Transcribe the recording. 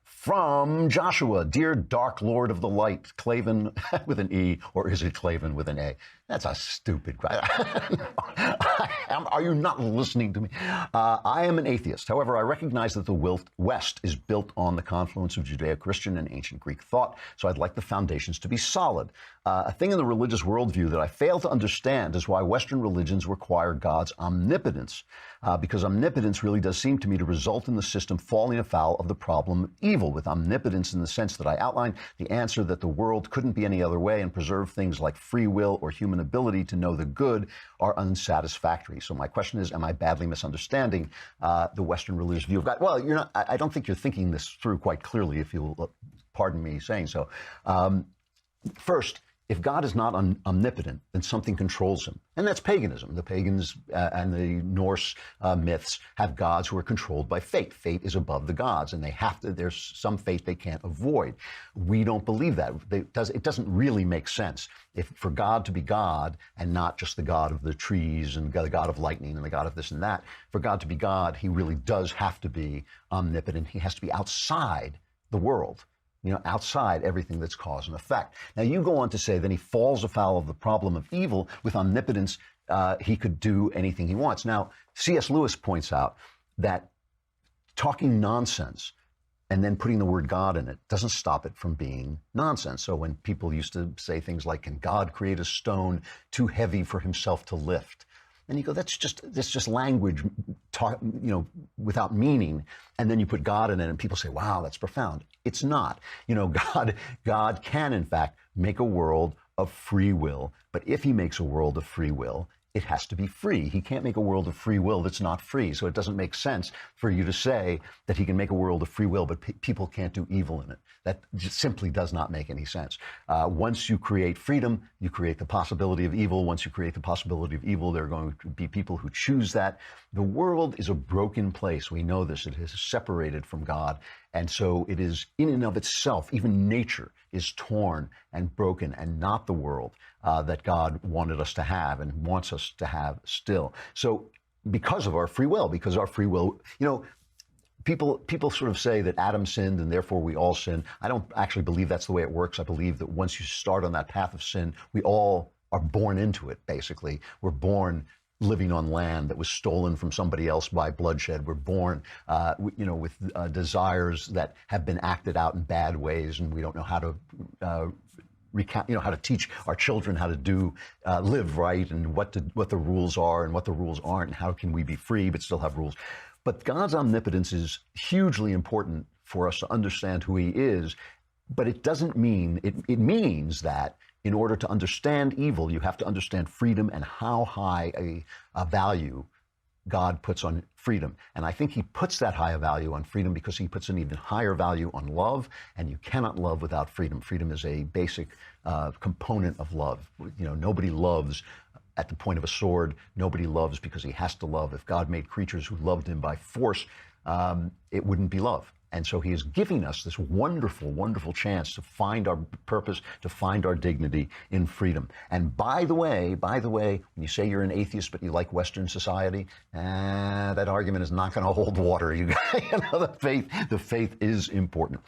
From Joshua, dear Dark Lord of the Light, Klavan with an E, or is it Klavan with an A? That's a stupid question. Are you not listening to me? I am an atheist. However, I recognize that the West is built on the confluence of Judeo-Christian and ancient Greek thought, so I'd like the foundations to be solid. A thing in the religious worldview that I fail to understand is why Western religions require God's omnipotence, because omnipotence really does seem to me to result in the system falling afoul of the problem of evil. With omnipotence in the sense that I outlined, the answer that the world couldn't be any other way and preserve things like free will or human ability to know the good are unsatisfactory. So my question is, am I badly misunderstanding the Western religious view of God? Well, you're not. I don't think you're thinking this through quite clearly, if you'll pardon me saying so. First, if God is not omnipotent, then something controls him. And that's paganism. The pagans and the Norse myths have gods who are controlled by fate. Fate is above the gods, and there's some fate they can't avoid. We don't believe that. It doesn't really make sense for God to be God and not just the God of the trees and the God of lightning and the God of this and that. For God to be God, he really does have to be omnipotent. He has to be outside the world. Outside everything that's cause and effect. Now, you go on to say then he falls afoul of the problem of evil. With omnipotence, he could do anything he wants. Now, C.S. Lewis points out that talking nonsense and then putting the word God in it doesn't stop it from being nonsense. So when people used to say things like, can God create a stone too heavy for himself to lift? And you go, that's just language, without meaning. And then you put God in it, and people say, "Wow, that's profound." It's not. God can in fact make a world of free will. But if he makes a world of free will, it has to be free. He can't make a world of free will that's not free. So it doesn't make sense for you to say that he can make a world of free will, but people can't do evil in it. That just simply does not make any sense. Once you create freedom, you create the possibility of evil. Once you create the possibility of evil, there are going to be people who choose that. The world is a broken place. We know this. It is separated from God. And so it is in and of itself, even nature is torn and broken, and not the world that God wanted us to have and wants us to have still. So because of our free will, people sort of say that Adam sinned and therefore we all sin. I don't actually believe that's the way it works. I believe that once you start on that path of sin, we all are born into it, basically. We're born living on land that was stolen from somebody else by bloodshed. We're born, with desires that have been acted out in bad ways, and we don't know how to how to teach our children how to live right, and what the rules are and what the rules aren't, and how can we be free but still have rules. But God's omnipotence is hugely important for us to understand who he is. But it doesn't mean, it means that in order to understand evil, you have to understand freedom and how high a value God puts on freedom. And I think he puts that high a value on freedom because he puts an even higher value on love, and you cannot love without freedom. Freedom is a basic component of love. Nobody loves at the point of a sword. Nobody loves because he has to love. If God made creatures who loved him by force, it wouldn't be love. And so he is giving us this wonderful, wonderful chance to find our purpose, to find our dignity in freedom. And by the way, when you say you're an atheist but you like Western society, that argument is not going to hold water. The faith is important.